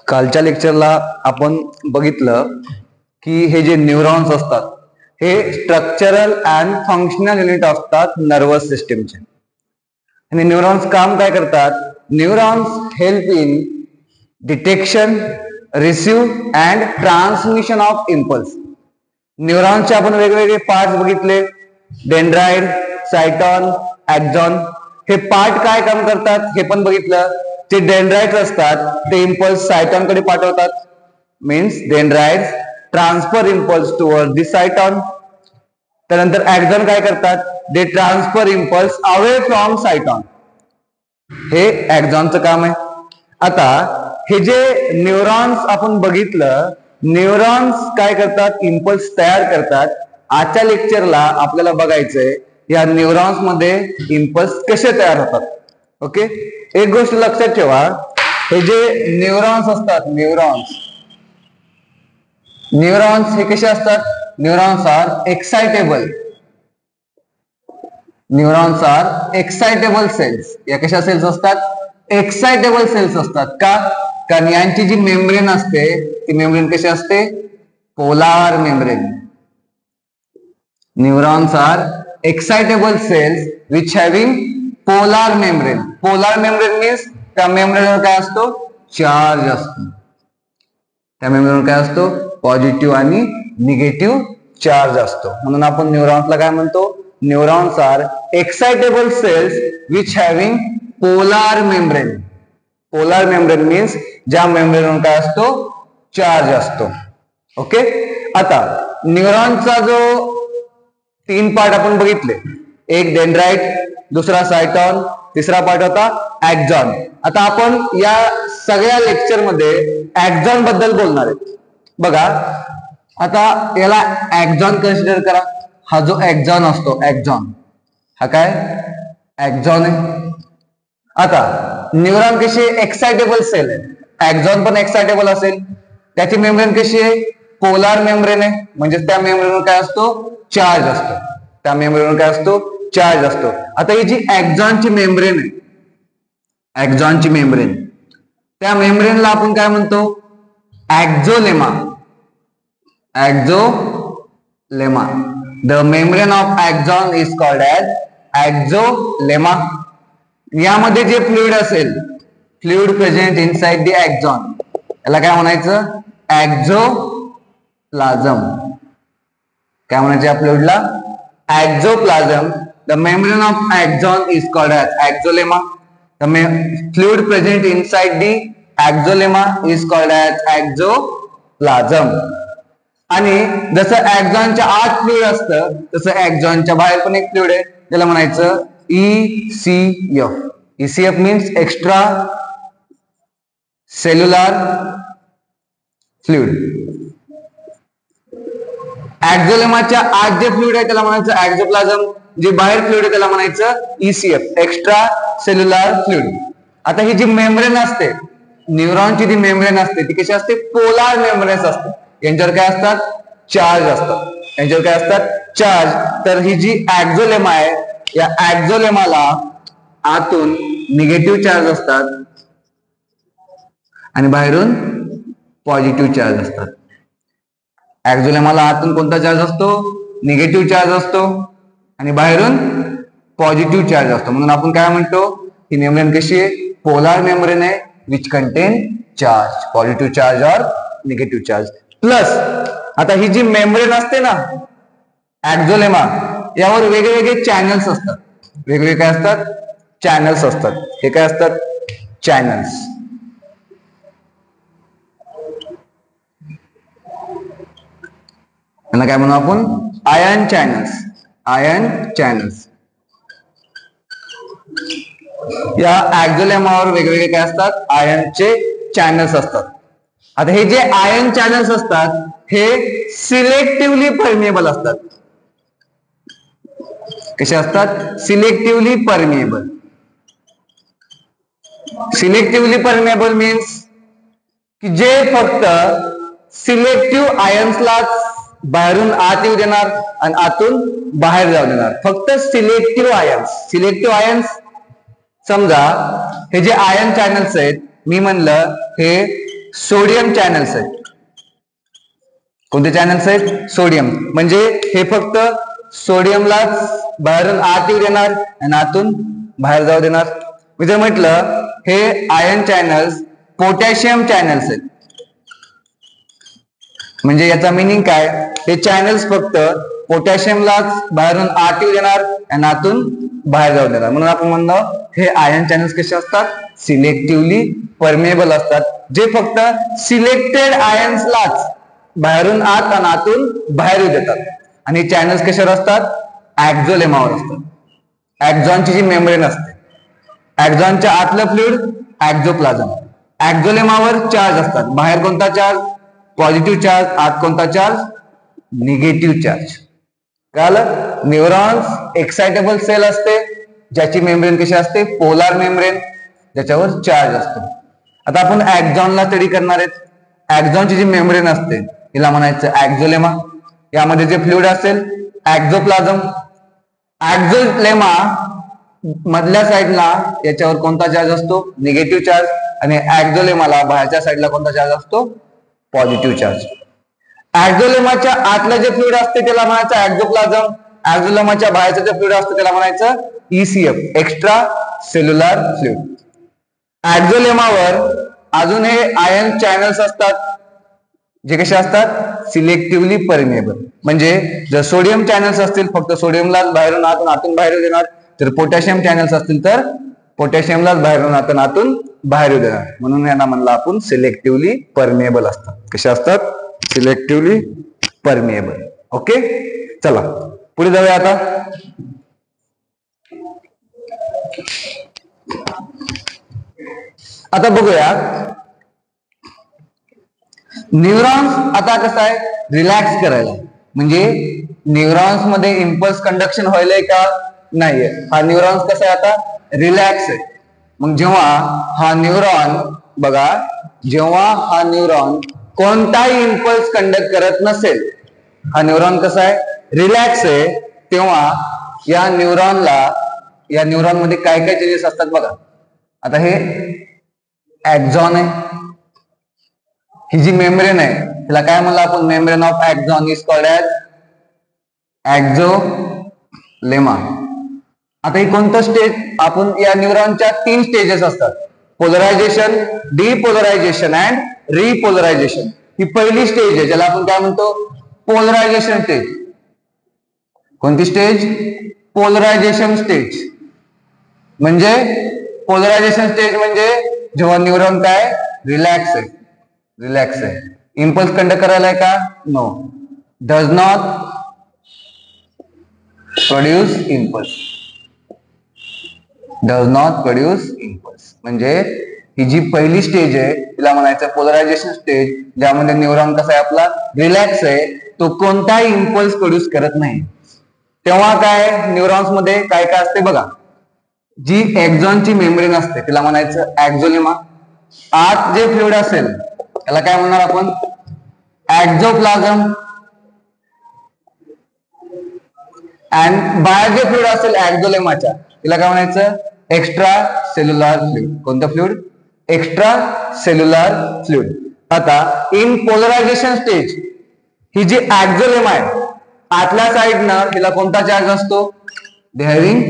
कालच्या लेक्चरला आपण बघितलं की हे जे न्यूरॉन्स असतात हे स्ट्रक्चरल अँड फंक्शनल युनिट असतात नर्वस सिस्टीमचे. आणि न्यूरॉन्स काम काय करतात? Neurons help in detection, receive and transmission of impulse. न्यूरॉन्सचे आपण वेगवेगळे पार्ट्स बघितले, डेंड्राइट, सायटॉन, ॲक्झॉन. हे पार्ट काय काम करतात हे पण बघितलं. जे डेंड्राइट्स असतात ते इम्पल्स सायटॉन कडे पाठवतात. Means dendrites transfer impulse toward the cyton. त्यानंतर ॲक्झॉन काय करतात? They transfer impulse away from cyton. हे ॲक्झॉनचं काम आहे. आता हे जे न्यूरॉन्स आपण बघितलं, न्यूरॉन्स काय करतात? इम्पल्स तयार करतात. आजच्या लेक्चरला आपल्याला बघायचंय या न्यूरॉन्स मध्ये इम्पल्स कसे तयार होतात. ओके, एक गोष्ट लक्षात ठेवा, हे जे न्यूरॉन्स असतात, न्यूरॉन्स हे कसे असतात? Neurons are excitable. Neurons are excitable cells. या कशा सेल्स असतात? एक्साइटेबल सेल्स असतात. का? कारण यांची जी मेम्ब्रेन असते ती मेम्ब्रेन कशी असते? Polar membrane. Neurons are excitable cells which having polar membrane. Polar membrane means त्या मेम्ब्रेनवर काय असतो? चार्ज असतो. त्या मेम्ब्रेनवर काय असतो? पॉझिटिव्ह आणि निगेटिव्ह चार्ज असतो. म्हणून आपण न्यूरॉन्सला काय म्हणतो? Neurons are excitable cells which having polar membrane. Polar membrane means ज्या मेम्ब्रेनवर काय असतो? चार्ज असतो. ओके, आता न्यूरॉनचा जो 3 पार्ट आपण बघितले, एक डेंड्राइट, दुसरा सायटॉन, तिसरा पार्ट होता ॲक्झॉन. आता आपण या सगळ्या लेक्चर मध्ये ॲक्झॉन बद्दल बोलणार आहे. बघा, आता याला ॲक्झॉन कन्सिडर करा. हा जो ॲक्झॉन असतो, ॲक्झॉन हा काय? ॲक्झॉन आहे. आता न्यूरॉन कशी एक्साइटेबल सेल आहे, ॲक्झॉन पण एक्साइटेबल असेल. त्याची मेम्ब्रेन कशी आहे? पोलार मेम्ब्रेन आहे. म्हणजे त्या मेम्ब्रेनवर काय असतो? चार्ज असतो. त्या मेम्ब्रेनवर काय असतो? चार्ज असतो. आता ही जी ॲक्झॉनची मेम्ब्रेन आहे, ॲक्झॉनची मेम्ब्रेन, त्या मेम्ब्रेनला आपण काय म्हणतो? Axolemma. Axolemma. The membrane of axon is called as axolemma. यामध्ये जे फ्लुइड असेल, fluid present inside the axon, याला काय म्हणायचं? ॲक्झोप्लाझम. काय म्हणायचं या फ्लुइडला? Axoplasm. The membrane of axon is called as axolemma. The fluid present inside the axolemma is called as axoplasm. आणि जसं ॲक्झॉनच्या आत फ्लुइड असतं तसं ॲक्झॉनच्या बाहेर पण एक फ्लुइड आहे, त्याला म्हणायचं ECF. ECF means extra cellular fluid. ॲक्झोलेमाच्या आत जे फ्लुइड आहे त्याला म्हणायचं ॲक्झोप्लाझम. जे बाहेर फ्लुइड आहे त्याला म्हणायचं ECF, एक्स्ट्रा सेल्युलर फ्लुइड. आता ही जी मेम्ब्रेन असते, न्यूरॉनची जी मेम्ब्रेन असते ती कशी असते? पोलार मेम्ब्रेन्स असते. यांच्यावर काय असतात? चार्ज असतात. यांच्यावर काय असतात? चार्ज. तर ही जी ॲक्झोलेमा आहे, या ॲक्झोलेमाला आतून निगेटिव्ह चार्ज असतात आणि बाहेरून पॉझिटिव्ह चार्ज असतात. ॲक्झोलेमाला आतून कोणता चार्ज असतो? निगेटिव्ह चार्ज असतो आणि बाहेरून पॉझिटिव्ह चार्ज असतो. म्हणून आपण काय म्हणतो? ही मेम्ब्रेन कशी आहे? पोलार मेम्ब्रेन आहे which contain charge, positive charge और निगेटिव्ह चार्ज. प्लस आता ही जी मेम्ब्रेन असते ना ॲक्झोलेमा, यावर वेगवेगळे चॅनल्स असतात. वेगवेगळे काय असतात? चॅनल्स असतात. हे काय असतात? चॅनल्स. यांना काय म्हणू आपण? Ion channels. Ion channels. या ॲक्झोलेमावर वेगवेगळे काय असतात? आयनचे चॅनल्स असतात. आता हे जे आयन चॅनल्स असतात हे सिलेक्टिव्हली परमिएबल असतात. कसे असतात? Selectively permeable. Selectively permeable means की जे फक्त सिलेक्टिव्ह आयन्सलाच बाहेरून आत येऊ देणार आणि आतून बाहेर जाऊ देणार. फक्त सिलेक्टिव्ह आयन्स. सिलेक्टिव्ह आयन्स समजा हे जे आयन चॅनल्स आहेत, मी म्हणलं हे सोडियम चॅनल्स आहेत. कोणते चॅनल्स आहेत? सोडियम. म्हणजे हे फक्त सोडियमलाच बाहेरून आत येऊ देणार आणि आतून बाहेर जाऊ देणार. मी जर म्हटलं हे आयन चॅनल्स पोटॅशियम चॅनल्स आहेत, म्हणजे याचा मिनिंग काय? हे चॅनल्स फक्त पोटॅशियमलाच बाहेरून आत येऊ देणार आणि आतून बाहेर जाऊ देणार. म्हणून आपण म्हणलं हे आयन चॅनल्स कसे असतात? सिलेक्टिव्हली परमेएबल असतात, जे फक्त सिलेक्टेड आयन्सलाच बाहेरून आत आणि आतून बाहेर येऊ देतात. आणि चॅनल्स कशावर असतात? ऍक्झोलेमावर असतात. ऍक्झॉनची जी मेम्ब्रेन असते, ऍक्झॉनच्या आतलं फ्लुइड ऍक्झोप्लाझम. ऍक्झोलेमावर चार्ज असतात. बाहेर कोणता चार्ज? Positive charge. आत कोणता चार्ज? Negative charge. कळलं? न्यूरॉन्स एक्साइटेबल सेल असते, ज्याची मेम्ब्रेन कशी असते? पोलार मेम्ब्रेन, ज्याच्यावर चार्ज असतो. आता आपण ऍक्झॉनला स्टडी करणार आहेत. ऍक्झॉनची जी मेम्ब्रेन असते हिला म्हणायचं ऍक्झोलेमा. यामध्ये जे फ्लुइड असेल ऍक्झोप्लाझम. ऍक्झोलेमा मधल्या साईडला याच्यावर कोणता चार्ज असतो? Negative charge. आणि ऍक्झोलेमाला बाहेरच्या साईडला कोणता चार्ज असतो? Positive charge. ऍक्झोलेमाच्या आतलं जे फ्लुइड असते त्याला म्हणायचं ऍक्झोप्लाझम. ऍक्झोलेमाच्या बाहेरचं जे फ्लुइड असतं त्याला म्हणायचं ECF, एक्स्ट्रा सेल्युलर फ्लुइड. ऍक्झोलेमावर अजून हे आयन चॅनल्स असतात, जे कसे असतात? Selectively permeable. म्हणजे जर सोडियम चॅनल्स असतील फक्त सोडियमला बाहेरून आतून आतून बाहेर येऊ देणार, तर पोटॅशियम चॅनल्स असतील तर पोटॅशियमलाच बाहेरून आतून आतून बाहेर येऊ देणार. म्हणून यांना म्हणलं आपण सिलेक्टिव्हली परमेएबल असतात. कसे असतात? Selectively permeable. ओके, चला पुढे जाऊया. आता बघूया न्यूरॉन्स. आता कसं आहे? रिलॅक्स करायला, म्हणजे न्यूरॉन्स मध्ये इम्पल्स कंडक्शन व्हायलंय का? नाहीये. हा न्यूरॉन्स कसा आहे? आता रिलॅक्स आहे. मग जेव्हा हा न्यूरॉन, बघा, जेव्हा हा न्यूरॉन कोणताही इम्पल्स कंडक्ट करत नसेल, हा न्यूरॉन कसा आहे? रिलॅक्स आहे. तेव्हा या न्यूरॉन मध्ये काय काय चेंजेस असतात बघा. आता हे ऍक्झॉन आहे, ही जी मेम्ब्रेन आहे तिला काय म्हणलं आपण? Membrane of axon is called as axolemma. आता ही कोणतं स्टेज? आपण या न्यूरॉनच्या 3 स्टेजेस असतात: पोलरायझेशन, डिपोलरायझेशन अँड रिपोलरायझेशन. ही पहिली स्टेज आहे, ज्याला आपण काय म्हणतो? Polarisation stage. कोणती स्टेज? Polarisation stage. म्हणजे पोलरायझेशन स्टेज म्हणजे जेव्हा न्यूरॉन काय? रिलॅक्स आहे. रिलॅक्स आहे. इम्पल्स कंडक्ट करायला आहे का? No. Does not produce impulse. Does not produce impulse. म्हणजे ही जी पहिली स्टेज आहे तिला म्हणायचं पोलरायझेशन स्टेज, ज्यामध्ये न्यूरॉन कसा आहे? आपला रिलॅक्स आहे, तो कोणताही इम्पल्स प्रोड्यूस करत नाही. तेव्हा काय? न्यूरॉन्स मध्ये काय काय असते बघा. जी ऍक्झॉनची मेम्ब्रेन असते तिला म्हणायचं ऍक्झोलेमा. आत जे फ्लुइड असेल त्याला काय म्हणणार आपण? ऍक्झोप्लाझम. आणि बाहेर जे फ्लुइड असेल ऍक्झोलेमाच्या तिला काय म्हणायचं? Extra cellular fluid. कोणतं फ्लुइड? Extra cellular fluid. आता इन पोलरायझेशन स्टेज ही जी ऍक्झोलेमा आहे, आतल्या साईडनं तिला कोणता चार्ज असतो? दे having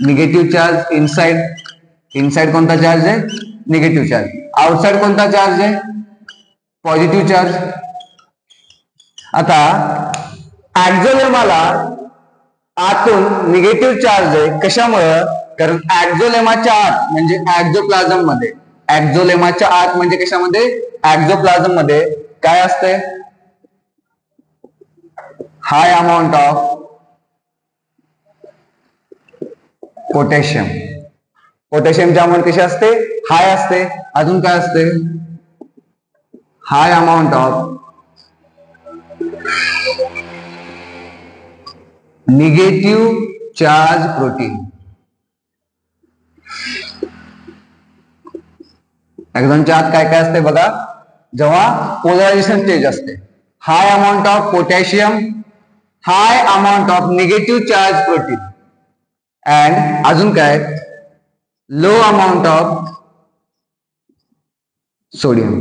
negative charge inside. Inside कोणता चार्ज आहे? Negative charge. आउटसाइड कोणता चार्ज आहे? Positive charge. आता ऍक्झोलेमाला आतून निगेटिव्ह चार्ज आहे. कशामुळं? कारण ऍक्झोलेमाच्या आत म्हणजे ऍक्झोप्लाझम मध्ये, ऍक्झोलेमाच्या आत म्हणजे कशामध्ये? ऍक्झोप्लाझम मध्ये काय असते? High amount of potassium. पोटॅशियमची अमाउंट कशी असते? हाय असते. अजून काय असते? High amount of negative charge protein. ऍक्झॉनच्या आत काय काय असते बघा. जेव्हा पोलरायझेशन स्टेज असते, high amount of potassium, high amount of negative charge protein, and अजून काय? Low amount of sodium.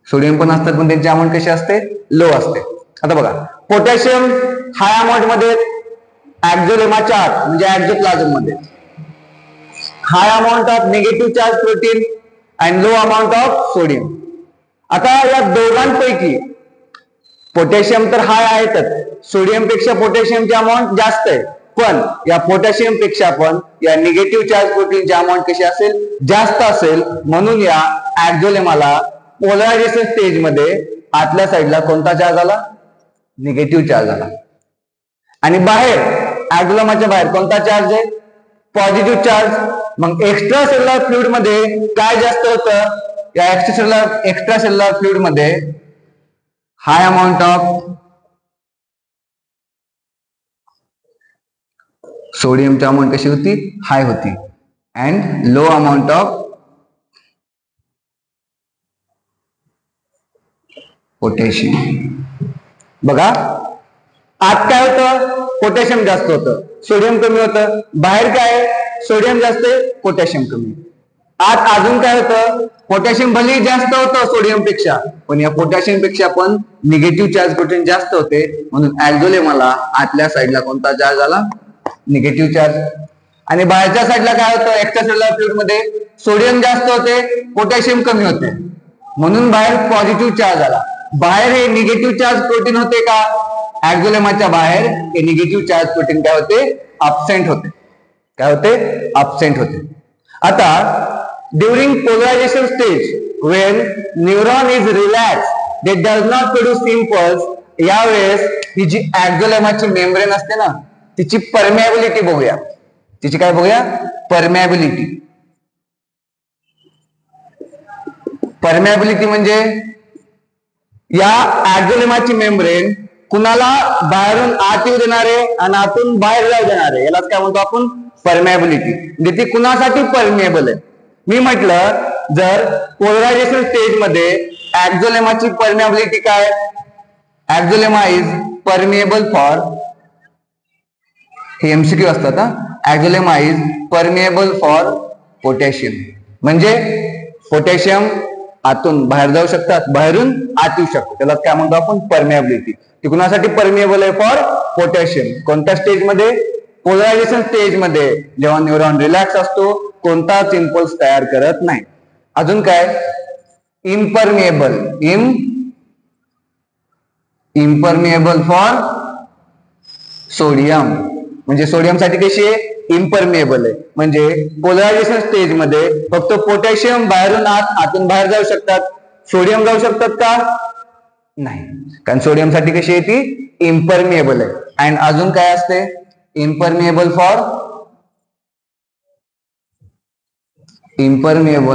Sodium पण असतात पण त्यांची अमाऊंट कशी असते, लो असते. आता बघा पोटॅशियम हाय अमाऊंट मध्ये ऍक्झोलेमाच्या आत म्हणजे ऍक्झोप्लाझम मध्ये, high amount of negative charge protein and low amount of sodium. आता या दोघांपैकी पोटॅशियम तर हाय आहेतच, सोडियम पेक्षा पोटॅशियमची अमाऊंट जास्त आहे, पण या पोटॅशियम पेक्षा पण या निगेटिव्ह चार्ज प्रोटीनची अमाऊंट कशी असेल, जास्त असेल. म्हणून या ऍक्झोलेमाला पोलरायझेशन स्टेज मध्ये आतल्या साईडला कोणता चार्ज आला, निगेटिव्ह चार्ज आला. आणि बाहेर ऍक्झोलेमाच्या बाहेर कोणता चार्ज आहे, पॉझिटिव्ह चार्ज. मग एक्स्ट्रा सेल्युलर फ्लुइड मध्ये काय जास्त होतं, या एक्स्ट्रा सेल्युलर फ्लुइड मध्ये हाय अमाऊंट ऑफ सोडियमची अमाऊंट कशी होती, हाय होती, and low amount of potassium. बघा आत काय होतं, पोटॅशियम जास्त होतं, सोडियम कमी होतं. बाहेर काय, सोडियम जास्त आहे, पोटॅशियम कमी. आत अजून काय होतं, पोटॅशियम भलेही जास्त होतं सोडियम पेक्षा, पण या पोटॅशियम पेक्षा पण निगेटिव्ह चार्ज प्रोटीन जास्त होते. म्हणून ऍक्झोलेमाला आतल्या साईडला कोणता चार्ज आला, निगेटिव्ह चार्ज. आणि बाहेरच्या साईडला काय होतं, एक्स्ट्रासेल्युलर फ्लुइड मध्ये सोडियम जास्त होते, पोटॅशियम कमी होते, म्हणून बाहेर पॉझिटिव्ह चार्ज आला. बाहेर हे निगेटिव्ह चार्ज प्रोटीन होते का, ऍक्झोलेमाच्या बाहेर हे निगेटिव्ह चार्ज प्रोटीन काय होते, अब्सेंट होते. काय होते, अब्सेंट होते. आता during polarisation stage when neuron is relax they does not produce impulse, यावेळेस ही जी ऍक्झोलेमाची मेम्ब्रेन असते ना, तिची परमेबिलिटी बघूया. तिची काय बघूया, परमेबिलिटी. परमेबिलिटी म्हणजे या ऍक्झोलेमाची मेम्ब्रेन कुणाला बाहेरून आत येऊ देणारे आणि आतून बाहेर जाऊ देणारे, यालाच काय म्हणतो आपण, परमेबिलिटी. म्हणजे ती कुणासाठी परमेबल आहे. मी म्हटलं जर पोलरायझेशन स्टेज मध्ये ऍक्झोलेमाची परमेबिलिटी काय, ऍक्झोलेमा इज परमेबल फॉर, हे एमसीक्यू असतात हा, ऍक्झोलेमा इज परमेबल फॉर पोटॅशियम. म्हणजे पोटॅशियम आतून बाहेर जाऊ शकतात, बाहेरून आत येऊ शकतात, त्याला काय म्हणतो आपण, परमेबिलिटी. ती कुणासाठी परमेबल आहे, फॉर पोटॅशियम. कोणत्या स्टेज मध्ये, पोलरायझेशन स्टेज मध्ये, जेव्हा न्यूरॉन रिलॅक्स असतो, कोणताच इम्पल्स तयार करत नाही. अजून काय, इम्परमेबल, इम्परमेबल फॉर सोडियम. म्हणजे सोडियम साठी कशी आहे, इम्परमेबल आहे. म्हणजे पोलरायझेशन स्टेज मध्ये फक्त पोटॅशियम बाहेरून आत, आतून बाहेर जाऊ शकतात, सोडियम जाऊ शकतात का, नाही, कारण सोडियम साठी कशी आहे, ती इम्परमेबल आहे. अँड अजून काय असते, impermeable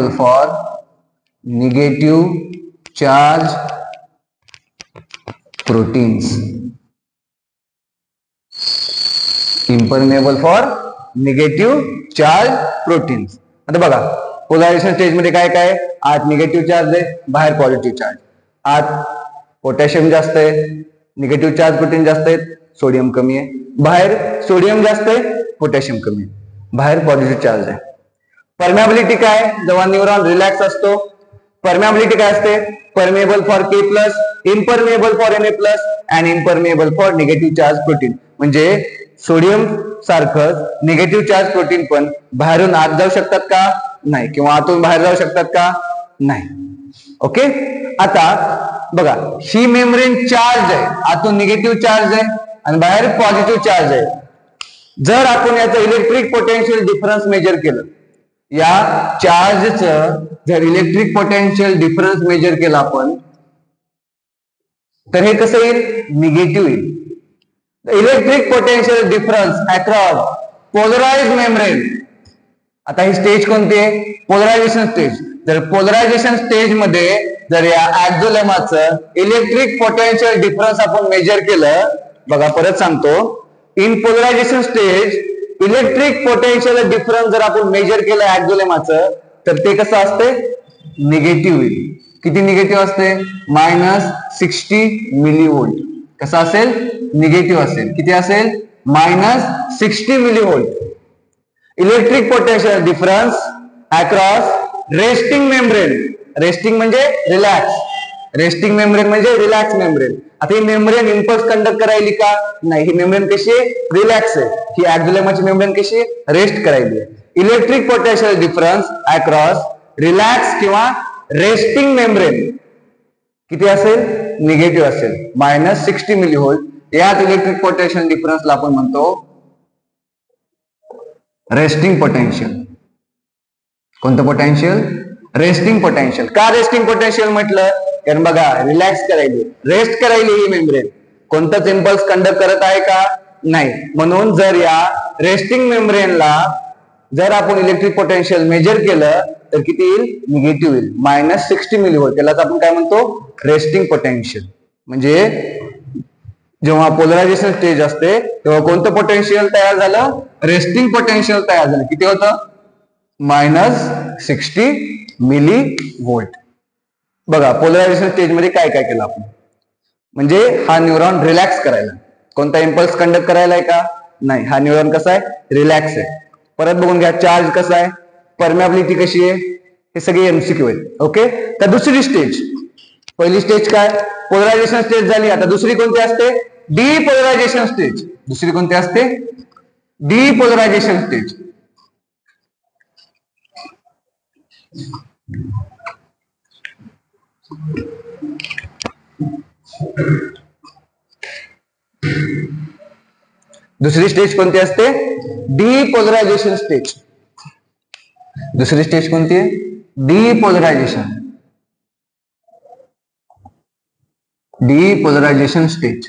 for negative charge proteins. Impermeable for negative charge proteins. आता बघा पोलरायझेशन स्टेज मध्ये काय काय, आत निगेटिव्ह चार्ज आहे, बाहेर पॉझिटिव्ह चार्ज. आत पोटॅशियम जास्त आहे, निगेटिव्ह चार्ज प्रोटीन जास्त आहेत, सोडियम कमी आहे. बाहेर सोडियम जास्त आहे, पोटॅशियम कमी आहे, बाहेर पॉझिटिव्ह चार्ज आहे. परमेबिलिटी काय, जेव्हा न्यूरॉन रिलॅक्स असतो, परमेबिलिटी काय असते, permeable for K plus, impermeable for Na plus and impermeable for negative charge protein. म्हणजे सोडियम सारखंच निगेटिव्ह चार्ज प्रोटीन पण बाहेरून आत जाऊ शकतात का, नाही, किंवा आतून बाहेर जाऊ शकतात का, नाही. ओके. आता बघा ही मेम्ब्रेन चार्ज आहे, आतून निगेटिव्ह चार्ज आहे आणि बाहेर पॉझिटिव्ह चार्ज आहे. जर आपण याचं इलेक्ट्रिक पोटेन्शियल डिफरन्स मेजर केलं, या चार्जचं जर इलेक्ट्रिक पोटेन्शियल डिफरन्स मेजर केला आपण, तर हे कसं येईल, निगेटिव्ह येईल. Electric potential difference across polarised membrane. आता ही स्टेज कोणती आहे, पोलरायझेशन स्टेज. जर पोलरायझेशन स्टेज मध्ये जर या ऍक्झोलेमाचं इलेक्ट्रिक पोटेन्शियल डिफरन्स आपण मेजर केलं, बघा परत सांगतो, in polarisation stage electric potential difference जर आपण मेजर केलं ऍक्झोलेमाचं, तर ते कसं असते, निगेटिव्ह येईल. किती निगेटिव्ह असते, -60 मिलीव्होल्ट. कसं असेल, निगेटिव्ह असेल. किती असेल, -60 millivolt. Electric potential difference across resting membrane. Resting म्हणजे रिलॅक्स, रेस्टिंग मेम्ब्रेन म्हणजे रिलॅक्स मेम्ब्रेन. आता ही मेम्ब्रेन इम्पल्स कंडक्ट करायली का? नाही. ही मेम्ब्रेन कशी आहे? रिलॅक्स आहे. ही एक्झोलेमाची मेम्ब्रेन कशी आहे? रेस्ट करायली आहे. Electric potential difference across relax किंवा रेस्टिंग मेम्ब्रेन किती असेल? निगेटिव्ह असेल, -60 मिलीव्होल्ट. यात इलेक्ट्रिक पोटेन्शियल डिफरन्सला आपण म्हणतो रेस्टिंग पोटेन्शियल. कोणतं पोटेन्शियल? Resting potential. का रेस्टिंग पोटेन्शियल म्हटलं? कारण बघा, रिलॅक्स करायली, रेस्ट करायली ही मेम्ब्रेन. कोणताच इम्पल्स कंडक्ट करत आहे का? नाही. म्हणून जर या रेस्टिंग मेम्ब्रेनला जर आपण इलेक्ट्रिक पोटेन्शियल मेजर केलं तर किती येईल? निगेटिव्ह येईल, -60 मिलीव्होल्ट. त्यालाच आपण काय म्हणतो? Resting potential. म्हणजे जेव्हा पोलरायझेशन स्टेज असते तेव्हा कोणतं पोटेन्शियल तयार झालं? रेस्टिंग पोटेन्शियल तयार झालं. किती होतं? -60 मिलीव्होल्ट. बघा, पोलरायझेशन स्टेज मध्ये काय काय केलं आपण? म्हणजे हा न्यूरॉन रिलॅक्स करायला. कोणता इम्पल्स कंडक्ट करायला आहे का? नाही. हा न्यूरॉन कसा आहे? रिलॅक्स आहे. परत बघून घ्या, चार्ज कसा आहे, परमिएबिलिटी कशी आहे, हे सगळे एमसीक्यू आहेत. ओके. तर दुसरी स्टेज, पहिली स्टेज काय? पोलरायझेशन स्टेज झाली. आता दुसरी कोणती असते? डीपोलरायझेशन स्टेज. दुसरी कोणती असते? डीपोलरायझेशन स्टेज. दुसरी स्टेज कोणती असते? डीपोलरायझेशन स्टेज. दुसरी स्टेज कोणती आहे? डीपोलरायझेशन. डीपोलरायझेशन स्टेज.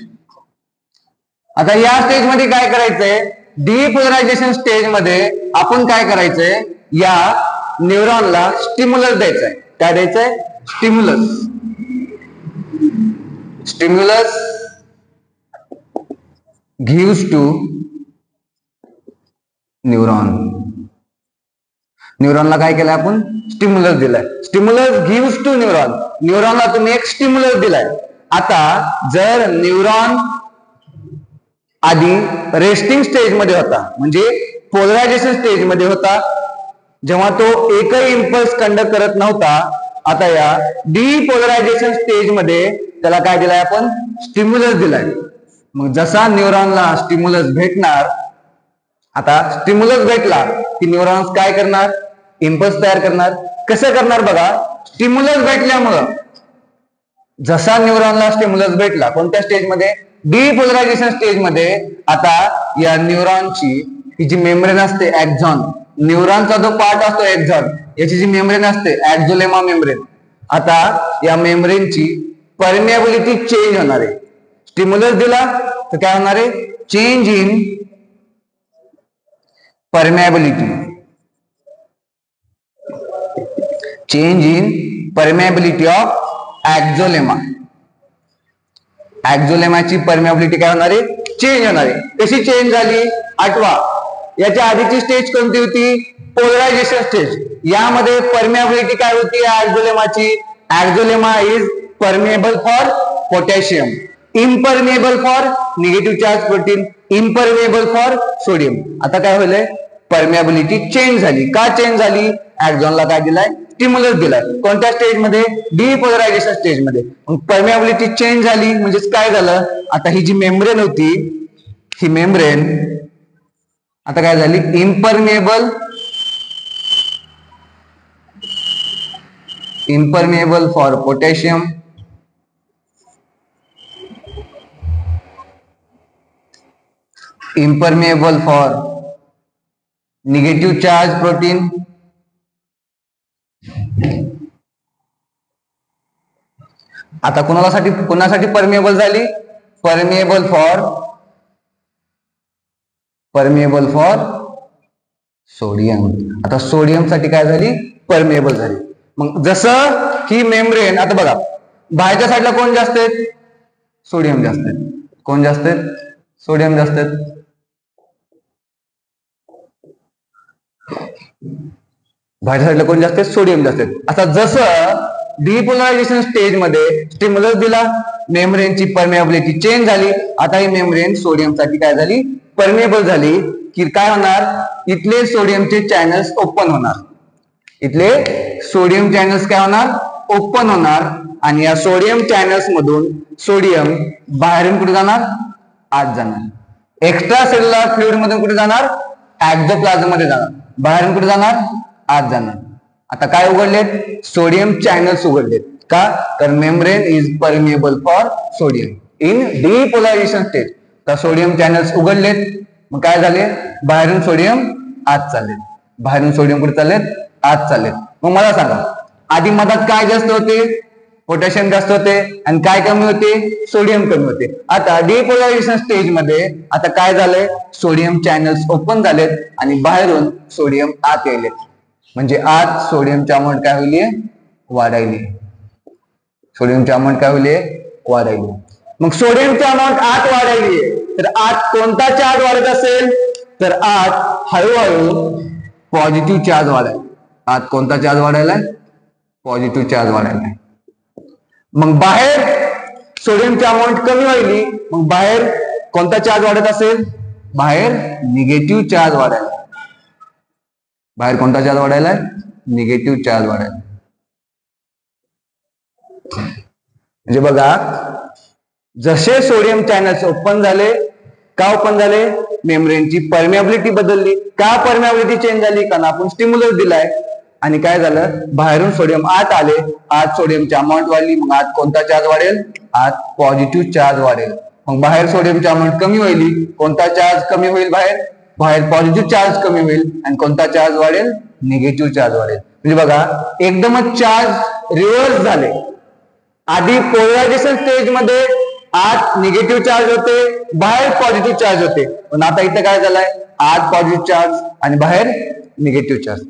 आता या स्टेज मध्ये काय करायचंय? डीपोलरायझेशन स्टेज मध्ये आपण काय करायचंय? या न्यूरॉनला स्टिम्युलस द्यायचंय. काय द्यायचंय? Stimulus. Stimulus gives to neuron. न्यूरॉनला काय केलंय आपण? स्टिम्युलस दिलाय. Stimulus gives to neuron. न्यूरॉनला तुम्ही एक स्टिम्युलस दिलाय. आता जर न्यूरॉन आधी रेस्टिंग स्टेज मध्ये होता, म्हणजे पोलरायझेशन स्टेज मध्ये होता, जेव्हा तो एकही इम्पल्स कंडक्ट करत नव्हता, आता या डीपोलरायझेशन स्टेज मध्ये त्याला काय दिलाय आपण? स्टिम्युलस दिलाय. मग जसा न्यूरॉनला स्टिम्युलस भेटणार, आता स्टिम्युलस भेटला की न्यूरॉन्स काय करणार? इम्पल्स तयार करणार. कसं करणार? बघा, स्टिम्युलस भेटल्यामुळं जसा न्यूरॉनला स्टिम्युलस भेटला, कोणत्या स्टेजमध्ये? डीपोलरायझेशन स्टेजमध्ये. आता या न्यूरॉनची ही जी मेम्ब्रेन असते ऍक्झॉन, न्यूरॉनचा जो पार्ट असतो ऍक्झॉन, याची जी मेम्ब्रेन असते ऍक्झोलेमा मेम्ब्रेन, आता या मेम्ब्रेनची परमिएबिलिटी चेंज होणार आहे. स्टिम्युलस दिला तर काय होणार आहे? Change in permeability. Change in permeability of axolemma. एक्झोलेमाची परमिएबिलिटी काय होणार आहे? चेंज होणार आहे. कशी चेंज झाली? आठवा. याच्या आधीची स्टेज कोणती होती? Polarisation stage. यामध्ये परमिएबिलिटी काय होती एक्झोलेमाची? Axolemma is permeable for potassium, impermeable for negative charge protein, impermeable for sodium. आता काय होलंय? परमिएबिलिटी चेंज झाली. का चेंज झाली? एक्झॉनला काय दिलाय? स्टिम्युलस दिलाय. कोणत्या स्टेज मध्ये? डीपोलरायझेशन स्टेज मध्ये. परमिएबिलिटी चेंज झाली म्हणजेच काय झालं? आता ही जी मेम्ब्रेन होती, ही मेम्ब्रेन आता काय झाली? Impermeable. Impermeable for potassium, impermeable for negative charge protein, आता कोणासाठी परमिएबल झाली? Permeable for sodium. आता सोडियम साठी काय झाली? परमिएबल झाली. मग जसं ही मेम्ब्रेन, आता बघा बाहेरच्या साईडला कोण जास्त आहेत? सोडियम जास्त आहेत. कोण जास्त आहेत? सोडियम जास्त आहेत. बाहेरच्या साईडला कोण जास्त आहेत? सोडियम जास्त आहेत. आता जसं डीपोलरायझेशन स्टेज मध्ये स्टिम्युलस दिला, मेम्ब्रेनची परमिएबिलिटी चेंज झाली. आता ही मेम्ब्रेन सोडियम साठी काय झाली? परमिएबल झाली. की काय होणार? इथले सोडियमचे चॅनल्स ओपन होणार. इथले सोडियम चॅनल्स काय होणार? ओपन होणार आणि या सोडियम चॅनल्स मधून सोडियम बाहेरून कुठे जाणार, आत जाणार. एक्स्ट्रा सेल्युलर फ्लुइड मधून कुठे जाणार, एक्झोप्लाझम मध्ये जाणार. बाहेरून कुठे जाणार, आत जाणार. आता काय उघडलेत, सोडियम चॅनल्स उघडलेत. का, तर membrane is permeable for sodium in depolarisation stage. तर सोडियम चॅनल्स उघडलेत, मग काय झाले, बाहेरून सोडियम आत चाललेत. बाहेरून सोडियम कुठे चाललेत, आत चाललेत. मग मला सांगा, आधी मधात काय जास्त होते, पोटॅशियम जास्त होते, आणि काय कमी होते, सोडियम कमी होते. आता डिपोलरायझेशन स्टेज मध्ये आता काय झालंय, सोडियम चॅनल्स ओपन झालेत आणि बाहेरून सोडियम आत यायलेत. म्हणजे आत सोडियमची अमाऊंट काय होईल, वाढायली. सोडियमची अमाऊंट काय होईल, वाढायली. मग सोडियमची अमाऊंट आत वाढायली, तर आत कोणता चार्ज वाढत असेल, तर आत हळूहळू पॉझिटिव्ह चार्ज वाढायला. आत कोणता चार्ज वाढायला, पॉझिटिव्ह चार्ज वाढायला. मग बाहेर सोडियमची अमाऊंट कमी व्हायली, मग बाहेर कोणता चार्ज वाढत असेल, बाहेर निगेटिव्ह चार्ज वाढायला. बाहेर कोणता चार्ज वाढायला, निगेटिव्ह चार्ज वाढायला. म्हणजे बघा, जसे सोडियम चॅनल्स ओपन झाले, का ओपन झाले, मेम्ब्रेनची परमिएबिलिटी बदलली. का परमिएबिलिटी चेंज झाली, कारण आपण स्टिम्युलस दिलाय आणि काय झालं, बाहेरून सोडियम आत आले, आत सोडियमची अमाऊंट वाढली, मग आत कोणता चार्ज वाढेल, आत पॉझिटिव्ह चार्ज वाढेल. मग बाहेर सोडियमची अमाऊंट कमी होईल, कोणता चार्ज कमी होईल, बाहेर बाहेर पॉझिटिव्ह चार्ज कमी होईल, आणि कोणता चार्ज वाढेल, निगेटिव्ह चार्ज वाढेल. म्हणजे बघा, एकदमच चार्ज रिव्हर्स झाले. आधी पोलरायझेशन स्टेज मध्ये आत निगेटिव्ह चार्ज होते, बाहेर पॉझिटिव्ह चार्ज होते, पण आता इथे काय झालंय, आत पॉझिटिव्ह चार्ज आणि बाहेर निगेटिव्ह चार्ज.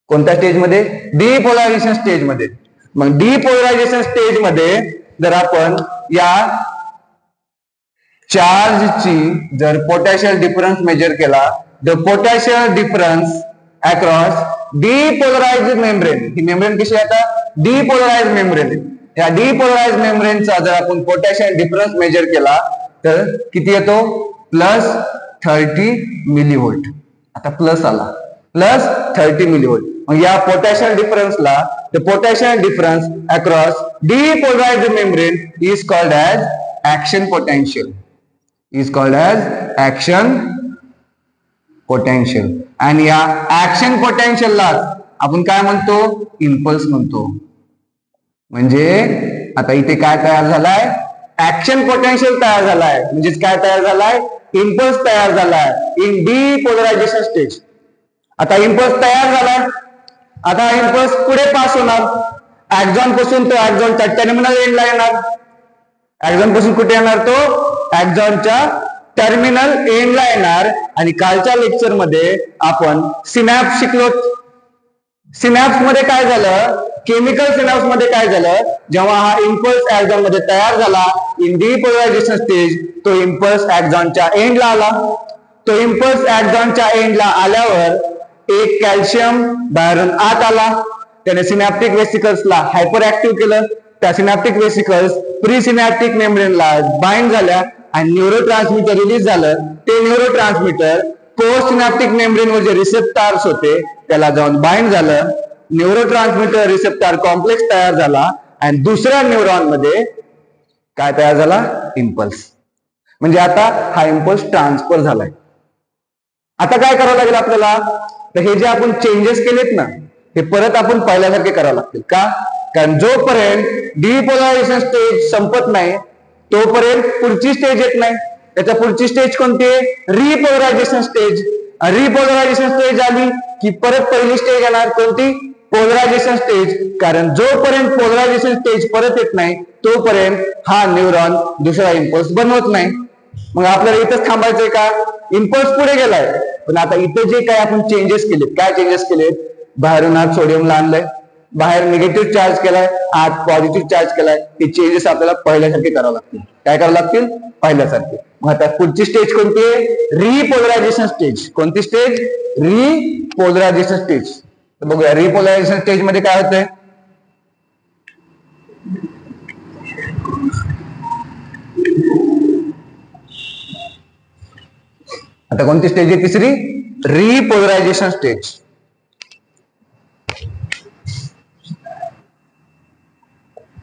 कोणत्या स्टेज मध्ये, डिपोलरायझेशन स्टेज मध्ये. मग डिपोलरायझेशन स्टेज मध्ये जर आपण या चार्जची जर पोटॅशियल डिफरन्स मेजर केला, the potential difference across depolarised membrane. ही मेम्ब्रेन कशी आहे, आता डिपोलराइज्ड मेम्ब्रेन. या डिपोलराइज्ड मेम्ब्रेनचा जर आपण पोटॅशियल डिफरन्स मेजर केला तर किती येतो, +30 मिलीव्होल्ट. आता प्लस आला, +30 मिलीव्होल्ट. मग या पोटॅशियल डिफरन्सला, the potential difference across depolarised membrane is called as action potential. Is called as action potential. आणि या ऍक्शन पोटेन्शियलला आपण काय म्हणतो, इम्पल्स म्हणतो. म्हणजे आता इथे काय तयार झालाय, ऍक्शन पोटेन्शियल तयार झालाय. म्हणजे काय तयार झालाय, इम्पल्स तयार झालाय इन डिपोलरायझेशन स्टेज. आता इम्पल्स तयार झालाय, आता इम्पल्स पुढे पास होणार, ऍक्झॉन पासून तो ऍक्झॉनच्या टर्मिनल एंडला येणार. ऍक्झॉन पासून कुठे येणार, तो ऍक्झॉनच्या टर्मिनल एंडला येणार. आणि कालच्या लेक्चर मध्ये आपण सिनॅप्स शिकलो. सिनॅप्स मध्ये काय झालं, केमिकल सिनॅप्स मध्ये काय झालं, जेव्हा हा इम्पल्स ऍक्झॉन मध्ये तयार झाला इन डिपोलरायझेशन स्टेज, तो इम्पल्स ऍक्झॉनच्या एंडला आला. तो इम्पल्स ऍक्झॉनच्या एंडला आल्यावर एक कॅल्शियम बाहेरून आत आला, त्याने सिनॅप्टिक वेसिकल्सला हायपर ऍक्टिव्ह केलं. त्या सिनॅप्टिक वेसिकल्स प्री सिनॅप्टिक मेम्ब्रेनला बाइंड झाल्या आणि न्यूरोट्रान्समीटर रिलीज झालं. ते न्यूरोट्रान्समीटर पोस्ट सिनॅप्टिक मेम्ब्रेनवर जे रिसेप्टर्स होते त्याला जाऊन बाइंड झालं. न्यूरोट्रान्समीटर रिसेप्टर कॉम्प्लेक्स तयार झाला आणि दुसऱ्या न्यूरॉन मध्ये काय तयार झाला, इम्पल्स. म्हणजे आता हा इम्पल्स ट्रान्सफर झालाय. आता काय करावं लागेल आपल्याला, तर हे जे आपण चेंजेस केलेत ना, हे परत आपण पहिल्यासारखे करावं लागतील. का, कारण जोपर्यंत डिपोलरायझेशन स्टेज संपत नाही तोपर्यंत पुढची स्टेज येत नाही. त्याच्या पुढची स्टेज कोणती आहे, रिपोलरायझेशन स्टेज. रिपोलरायझेशन स्टेज आली की परत पहिली स्टेज येणार, कोणती, पोलरायझेशन स्टेज. कारण जोपर्यंत पोलरायझेशन स्टेज परत येत नाही तोपर्यंत हा न्यूरॉन दुसरा इम्पल्स बनवत नाही. मग आपल्याला इथंच थांबायचंय का, इम्पल्स पुढे गेलाय, पण आता इथे जे काय आपण चेंजेस केलेत, काय चेंजेस केलेत, बाहेरून आत सोडियमला आणलंय, बाहेर निगेटिव्ह चार्ज केलाय, आत पॉझिटिव्ह चार्ज केलाय. हे चेंजेस आपल्याला पहिल्यासारखे करावं लागतील. काय करावं लागतील, पहिल्यासारखे. मग आता पुढची स्टेज कोणती आहे, रिपोलरायझेशन स्टेज. कोणती स्टेज, रिपोलरायझेशन स्टेज. तर बघूया रिपोलरायझेशन स्टेज मध्ये काय होतंय. आता कोणती स्टेज आहे, तिसरी, रिपोलरायझेशन स्टेज.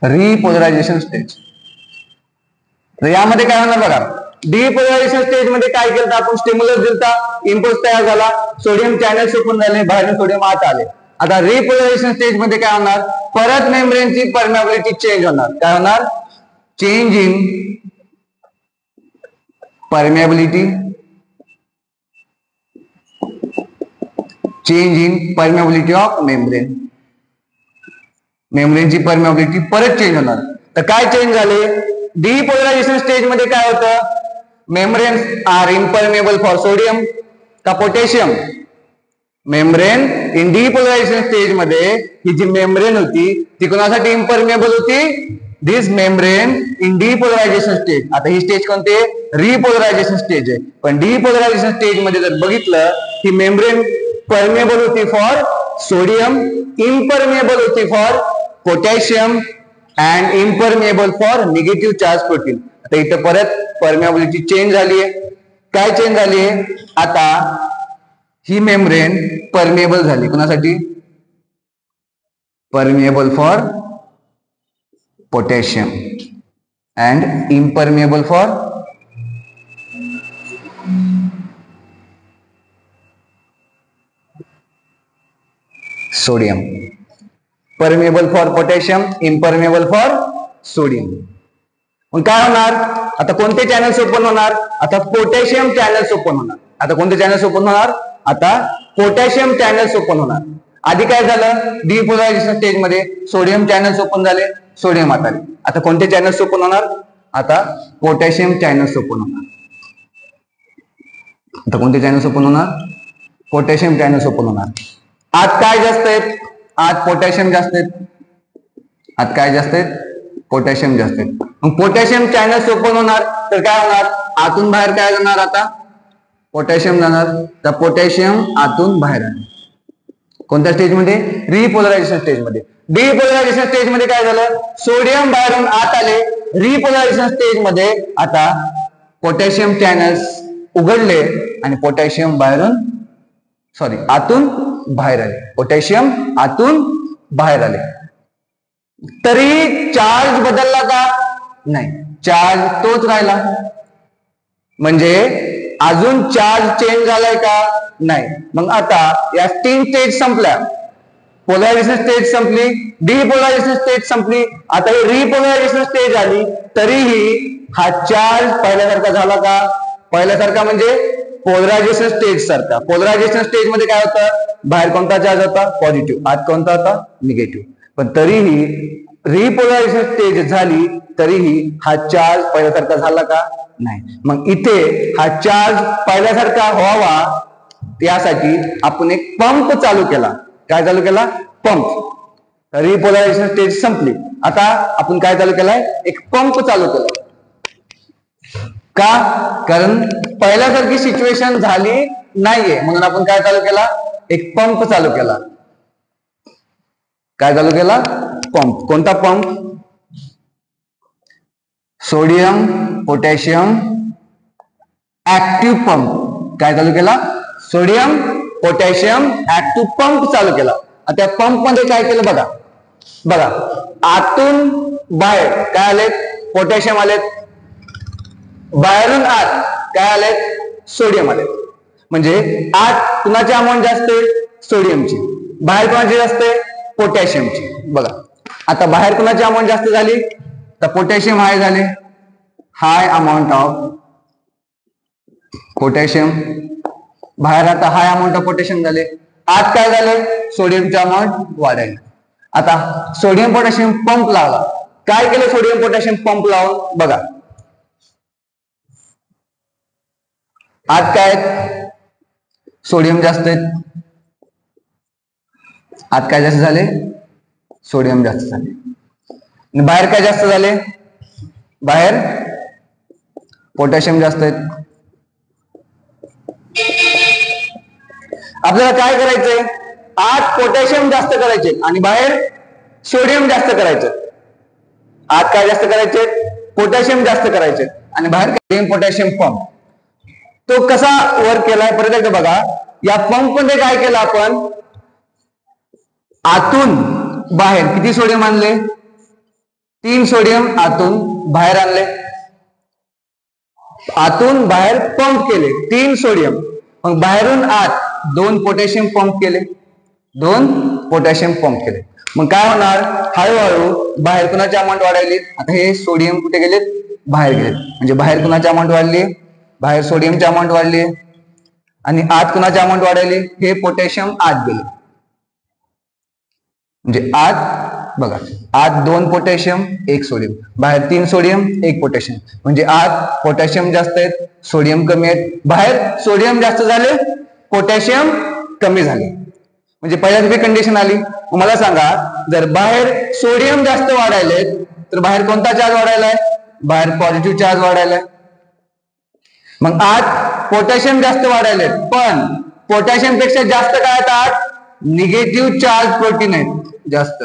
रिपोलरायझेशन स्टेज. तर यामध्ये काय होणार बघा, डिपोलरायझेशन स्टेज मध्ये काय केलं आपण, स्टिम्युलस दिलता, इम्पल्स तयार झाला, सोडियम चॅनल्स ओपन झाले, बाहेरून सोडियम आत आले. आता रिपोलरायझेशन स्टेज मध्ये काय होणार, परत मेम्ब्रेनची परमिएबिलिटी चेंज होणार. काय होणार, change in permeability, change in permeability of membrane. मेम्ब्रेनची परमिएबिलिटी परत चेंज होणार. तर काय चेंज झाले, डिपोलरायझेशन स्टेज मध्ये काय होतं, membranes are impermeable for sodium का potassium. Membrane in depolarisation stage मध्ये ही जी मेम्ब्रेन होती ती कोणासाठी इम्परमेबल होती, this membrane in depolarisation stage. आता ही स्टेज कोणती, रिपोलरायझेशन स्टेज आहे. पण डिपोलरायझेशन स्टेज मध्ये जर बघितलं ही मेम्ब्रेन परमेबल होती फॉर सोडियम, इम्परमेबल होती for potassium and impermeable for negative charge protein. आता इथं परत परमिएबिलिटी चेंज झाली आहे. काय चेंज झाली आहे, आता ही मेम्ब्रेन परमिएबल झाली कोणासाठी, permeable for potassium and impermeable for sodium. Permeable for potassium, impermeable for sodium. मग काय होणार, आता कोणते चॅनल्स ओपन होणार, आता पोटॅशियम चॅनल्स ओपन होणार. आता कोणते चॅनल्स ओपन होणार, आता पोटॅशियम चॅनल्स ओपन होणार. आधी काय झालं, डिपोलरायझेशन स्टेज मध्ये सोडियम चॅनल्स ओपन झाले, सोडियम आत आले. आता कोणते चॅनल्स ओपन होणार, आता पोटॅशियम चॅनल्स ओपन होणार. आता कोणते चॅनल्स ओपन होणार, पोटॅशियम चॅनल्स ओपन होणार. आत काय जास्त आहेत, आत पोटॅशियम जास्त आहेत. आत काय जास्त आहेत, पोटॅशियम जास्त आहेत. मग पोटॅशियम चॅनल्स ओपन होणार तर काय होणार, आतून बाहेर काय जाणार, आता पोटॅशियम जाणार. तर पोटॅशियम आतून बाहेर आले. कोणत्या स्टेज मध्ये, रिपोलरायझेशन स्टेज मध्ये. डिपोलरायझेशन स्टेज मध्ये काय झालं, सोडियम बाहेरून आत आले. रिपोलरायझेशन स्टेज मध्ये आता पोटॅशियम चॅनल्स उघडले आणि पोटॅशियम आतून बाहेर आले. पोटॅशियम आतून बाहेर आले. तरी चार्ज बदलला का, नाही, चार्ज तोच राहिला. म्हणजे अजून चार्ज चेंज झालाय का, नाही. मग आता या 3 स्टेज संपल्या. पोलरायझेशन स्टेज संपली, डिपोलरायझेशन स्टेज संपली, आता ही रिपोलरायझेशन स्टेज आली. तरीही हा चार्ज पहिल्यासारखा झाला का, पहिल्यासारखा म्हणजे पोलरायझेशन स्टेज सारखा. पोलरायझेशन स्टेज मध्ये काय होतं, बाहेर कोणता चार्ज होता, पॉझिटिव्ह, आत कोणता होता, निगेटिव्ह. पण तरीही रिपोलरायझेशन स्टेज झाली तरीही हा चार्ज पहिल्यासारखा झाला का, नाही. मग इथे हा चार्ज पहिल्यासारखा व्हावा यासाठी आपण एक पंप चालू केला. काय चालू केला, पंप. रिपोलरायझेशन स्टेज संपली, आता आपण काय चालू केलाय, एक पंप चालू केला. का, कारण पहिल्यासारखी सिच्युएशन झाली नाहीये म्हणून आपण काय चालू केला, एक पंप चालू केला. काय चालू केला, पंप. कोणता pump, sodium potassium active pump. काय चालू केला, सोडियम पोटॅशियम ऍक्टिव्ह पंप चालू केला. त्या पंप मध्ये काय केलं बघा, बघा आतून बाहेर काय आलेत, पोटॅशियम आलेत. बाहेरून आत काय आलेत, सोडियम आलेत. म्हणजे आत कुणाची अमाऊंट जास्त आहे, सोडियमची. बाहेर कुणाची जास्त आहे, पोटॅशियमची. बघा आता बाहेर कुणाची अमाऊंट जास्त झाली, तर पोटॅशियम हाय झाले, हाय अमाऊंट ऑफ पोटॅशियम. बाहेर आता हाय अमाऊंट ऑफ पोटॅशियम झाले. आत काय झाले, सोडियमचा अमाऊंट वाढायला. आता सोडियम पोटॅशियम पंप लावला. काय केलं सोडियम पोटॅशियम पंप लावून, बघा आत काय सोडियम जास्त आहेत, आत काय जास्त झाले, सोडियम जास्त झाले. बाहेर काय जास्त झाले, बाहेर पोटॅशियम जास्त आहेत. आपल्याला काय करायचंय, आत पोटॅशियम जास्त करायचे आणि बाहेर सोडियम जास्त करायचे. आत काय जास्त करायचे, पोटॅशियम जास्त करायचे आणि बाहेर सोडियम पोटॅशियम पंप. तो कसा वर्क केलाय परत एकदा बघा. या पंप मध्ये काय केलं आपण, आतून बाहेर किती सोडियम आणले, 3 सोडियम आतून बाहेर आणले, आतून बाहेर पंप केले 3 सोडियम, मग बाहेरून आत 2 पोटॅशियम पंप केले, 2 पोटॅशियम पंप केले. मग काय होणार, हळूहळू बाहेर कुणाची अमाऊंट वाढायली. आता हे सोडियम कुठे गेलेत, बाहेर गेलेत, म्हणजे बाहेर कुणाची अमाऊंट वाढली, बाहेर सोडियमची अमाऊंट वाढली, आणि आत कुणाची अमाऊंट वाढायली, हे पोटॅशियम आत गेले. म्हणजे आत बघा, आत 2 पोटॅशियम 1 सोडियम, बाहेर 3 सोडियम 1 पोटॅशियम, म्हणजे आत पोटॅशियम जास्त आहेत, सोडियम कमी आहेत, बाहेर सोडियम जास्त झाले, पोटॅशियम कमी झाले. म्हणजे पहिल्याच कंडिशन आली. मला सांगा, जर बाहेर सोडियम जास्त वाढायले तर बाहेर कोणता चार्ज वाढायलाय, बाहेर पॉझिटिव्ह चार्ज वाढायलाय. मग आत पोटॅशियम जास्त वाढायले, पण पोटॅशियम पेक्षा जास्त काय आहेत, आत निगेटिव्ह चार्ज प्रोटीन आहेत जास्त.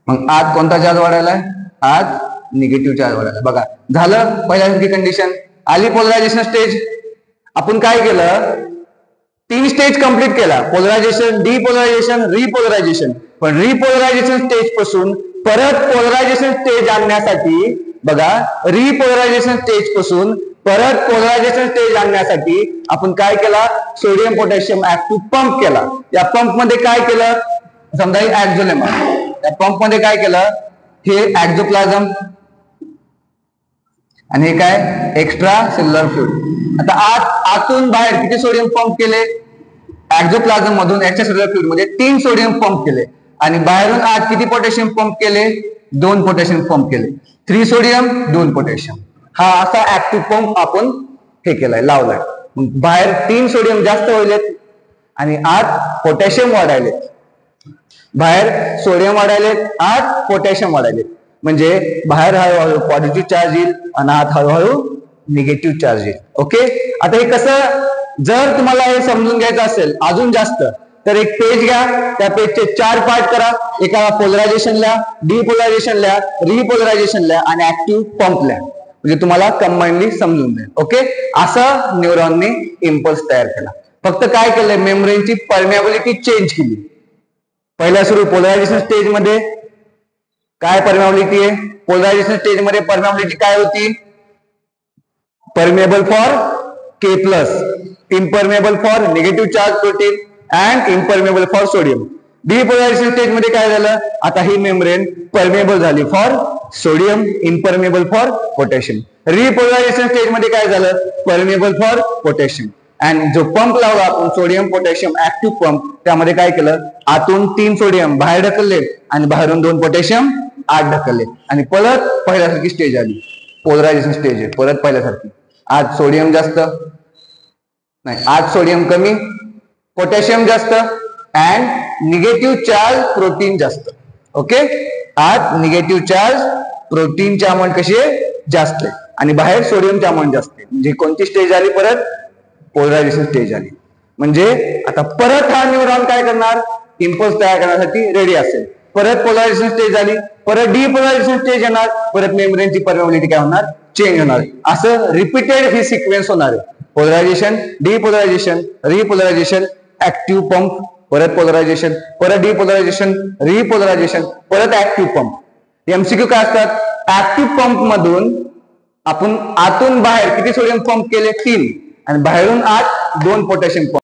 मग आत कोणता चार्ज वाढायलाय, आत निगेटिव्ह चार्ज वाढायला. बघा झालं पहिल्यासारखी कंडिशन आली. पोलरायझेशन स्टेज आपण काय केलं, 3 स्टेज कंप्लीट केला, पोलरायझेशन, डिपोलरायझेशन, रिपोलरायझेशन. पण रिपोलरायझेशन स्टेज पासून परत पोलरायझेशन स्टेज आणण्यासाठी बघा, रिपोलरायझेशन स्टेज पासून परत पोलरायझेशन स्टेज आणण्यासाठी आपण काय केला, सोडियम पोटॅशियम ऍक्टिव्ह पंप केला. या पंप मध्ये काय केलं, समजा हे ऍक्झोलेम, या पंप मध्ये काय केलं, हे ऍक्झोप्लाझम आणि हे काय, एक्स्ट्रा सेल्युलर फ्लुइड. आता आतून बाहेर किती सोडियम पंप केले, ऍक्झोप्लाझम मधून एक्स्ट्रा सेल्युलर फ्लुइड मध्ये 3 सोडियम पंप केले, आणि बाहेरून आत किती पोटॅशियम पंप केले, 2 पोटॅशियम पंप केले. 3 सोडियम 2 पोटॅशियम, हा असा ऍक्टिव्ह पंप आपण हे केलाय, लावलाय. मग बाहेर 3 सोडियम जास्त व्हायलेत आणि आत पोटॅशियम वाढायले, बाहेर सोडियम वाढायले, आत पोटॅशियम वाढायले. म्हणजे बाहेर हळूहळू पॉझिटिव्ह चार्ज येईल आणि आत हळूहळू निगेटिव्ह चार्ज येईल. ओके, आता हे कसं, जर तुम्हाला हे समजून घ्यायचं असेल अजून जास्त, तर एक पेज घ्या, त्या पेजचे 4 पार्ट करा. एका पोलरायझेशन लिहा, डिपोलरायझेशन लिहा, रिपोलरायझेशन लिहा आणि ऍक्टिव्ह पंप लिहा, म्हणजे तुम्हाला कंबाइनली समजून जाईल. ओके, असं न्यूरॉनने इम्पल्स तयार केला. फक्त काय केलंय, मेम्ब्रेनची परमिएबिलिटी चेंज केली. पहिल्या सुरू पोलरायझेशन स्टेज मध्ये काय परमिएबिलिटी आहे, पोलरायझेशन स्टेज मध्ये परमिएबिलिटी काय होती, permeable for K plus, impermeable for negative charge protein and impermeable for sodium. Depolarisation stage मध्ये काय झालं, आता ही मेम्ब्रेन परमिएबल झाली for sodium, impermeable for potassium. Repolarisation stage मध्ये काय झालं, परमिएबल फॉर पोटॅशियम. अँड जो पंप लावला आपण सोडियम पोटॅशियम ऍक्टिव्ह पंप, त्यामध्ये काय केलं, आतून 3 सोडियम बाहेर ढकलले आणि बाहेरून 2 पोटॅशियम आत ढकलले, आणि परत पहिल्यासारखी स्टेज आली, पोलरायझेशन स्टेज आहे परत पहिल्यासारखी. आज सोडियम जास्त नाही, आज सोडियम कमी, पोटॅशियम जास्त अँड निगेटिव्ह चार्ज प्रोटीन जास्त. ओके, आज निगेटिव्ह चार्ज प्रोटीनची अमाऊंट कशी आहे, जास्त आहे, आणि बाहेर सोडियमची अमाऊंट जास्त आहे. म्हणजे कोणती स्टेज आली, परत पोलरायझेशन स्टेज आली. म्हणजे आता परत हा न्यूरॉन काय करणार, इम्पल्स तयार करण्यासाठी रेडी असेल. परत पोलरायझेशन स्टेज आली, परत डिपोलरायझेशन स्टेज येणार, परत मेम्ब्रेनची परमिएबिलिटी काय होणार, चेंज होणार. असं रिपीटेड ही सिक्वेन्स होणार आहे. पोलरायझेशन, डिपोलरायझेशन, रिपोलरायझेशन, ऍक्टिव्ह पंप, परत पोलरायझेशन, परत डिपोलरायझेशन, रिपोलरायझेशन, परत ऍक्टिव्ह पंप. एमसीक्यू काय असतात, ऍक्टिव्ह पंप मधून आपण आतून बाहेर किती सोडियम पंप केले, 3, आणि बाहेरून आत 2 पोटॅशियम पंप.